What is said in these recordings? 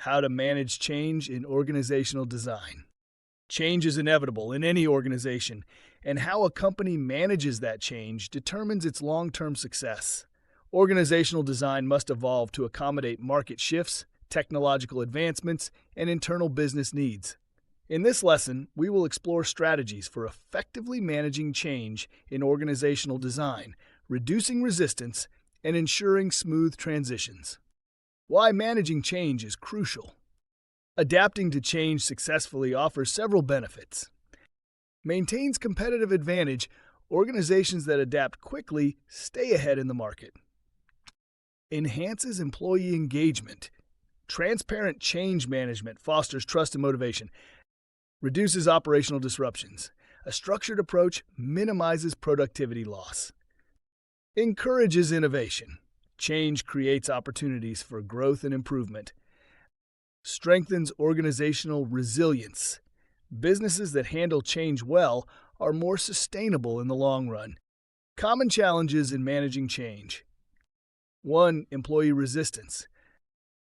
how to manage change in organizational design. Change is inevitable in any organization, and how a company manages that change determines its long-term success. Organizational design must evolve to accommodate market shifts, technological advancements, and internal business needs. In this lesson, we will explore strategies for effectively managing change in organizational design, reducing resistance, and ensuring smooth transitions. Why managing change is crucial. Adapting to change successfully offers several benefits. Maintains competitive advantage. Organizations that adapt quickly stay ahead in the market. Enhances employee engagement. Transparent change management fosters trust and motivation. Reduces operational disruptions. A structured approach minimizes productivity loss. Encourages innovation. Change creates opportunities for growth and improvement. Strengthens organizational resilience. Businesses that handle change well are more sustainable in the long run. Common challenges in managing change. 1. Employee resistance.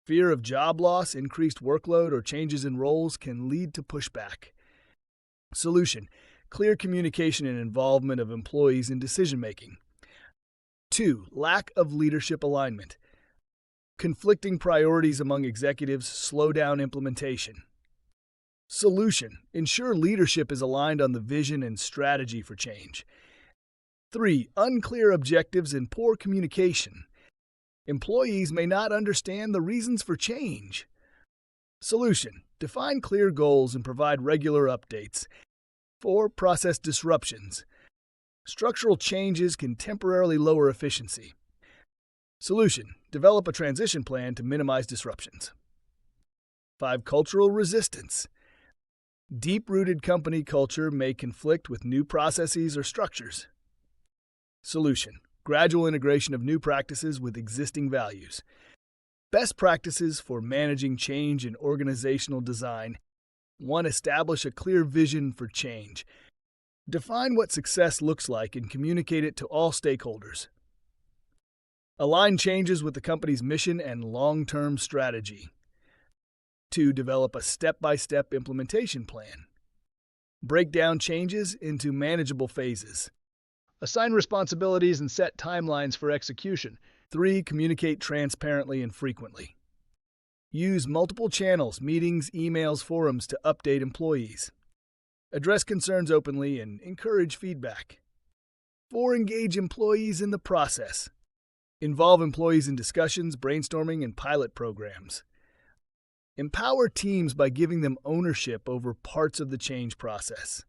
Fear of job loss, increased workload, or changes in roles can lead to pushback. Solution: clear communication and involvement of employees in decision-making. 2. Lack of leadership alignment. Conflicting priorities among executives slow down implementation. Solution: ensure leadership is aligned on the vision and strategy for change. 3. Unclear objectives and poor communication. Employees may not understand the reasons for change. Solution: define clear goals and provide regular updates. 4. Process disruptions. Structural changes can temporarily lower efficiency. Solution: develop a transition plan to minimize disruptions. 5. Cultural resistance. Deep-rooted company culture may conflict with new processes or structures. Solution: gradual integration of new practices with existing values. Best practices for managing change in organizational design. 1. Establish a clear vision for change. Define what success looks like and communicate it to all stakeholders. Align changes with the company's mission and long-term strategy. 2. Develop a step-by-step implementation plan. Break down changes into manageable phases. Assign responsibilities and set timelines for execution. 3. Communicate transparently and frequently. Use multiple channels, meetings, emails, forums to update employees. Address concerns openly and encourage feedback. 4. Engage employees in the process. Involve employees in discussions, brainstorming, and pilot programs. Empower teams by giving them ownership over parts of the change process.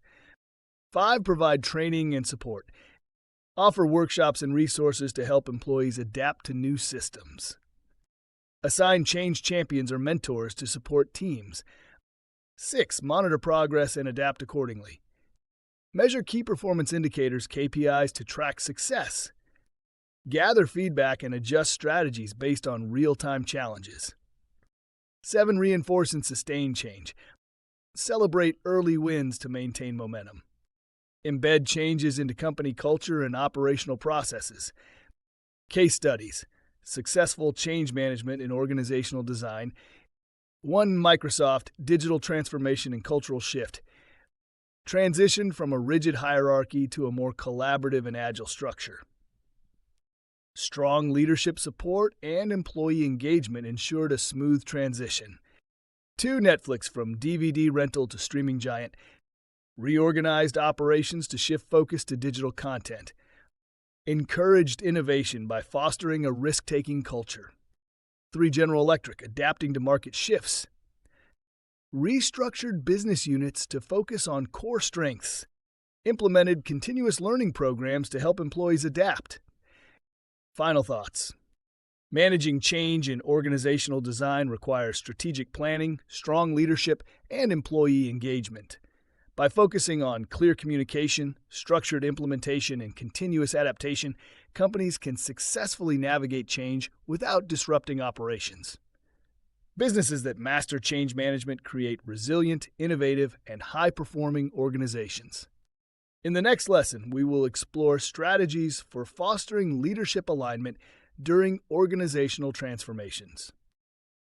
5. Provide training and support. Offer workshops and resources to help employees adapt to new systems. Assign change champions or mentors to support teams. 6. Monitor progress and adapt accordingly. Measure key performance indicators, KPIs, to track success. Gather feedback and adjust strategies based on real-time challenges. 7. Reinforce and sustain change. Celebrate early wins to maintain momentum. Embed changes into company culture and operational processes. Case studies. Successful change management in organizational design. 1. Microsoft digital transformation and cultural shift. Transition from a rigid hierarchy to a more collaborative and agile structure. Strong leadership support and employee engagement ensured a smooth transition. 2. Netflix from DVD rental to streaming giant. Reorganized operations to shift focus to digital content. Encouraged innovation by fostering a risk-taking culture. 3. General Electric, adapting to market shifts. Restructured business units to focus on core strengths. Implemented continuous learning programs to help employees adapt. Final thoughts. Managing change in organizational design requires strategic planning, strong leadership, and employee engagement. By focusing on clear communication, structured implementation, and continuous adaptation, companies can successfully navigate change without disrupting operations. Businesses that master change management create resilient, innovative, and high-performing organizations. In the next lesson, we will explore strategies for fostering leadership alignment during organizational transformations.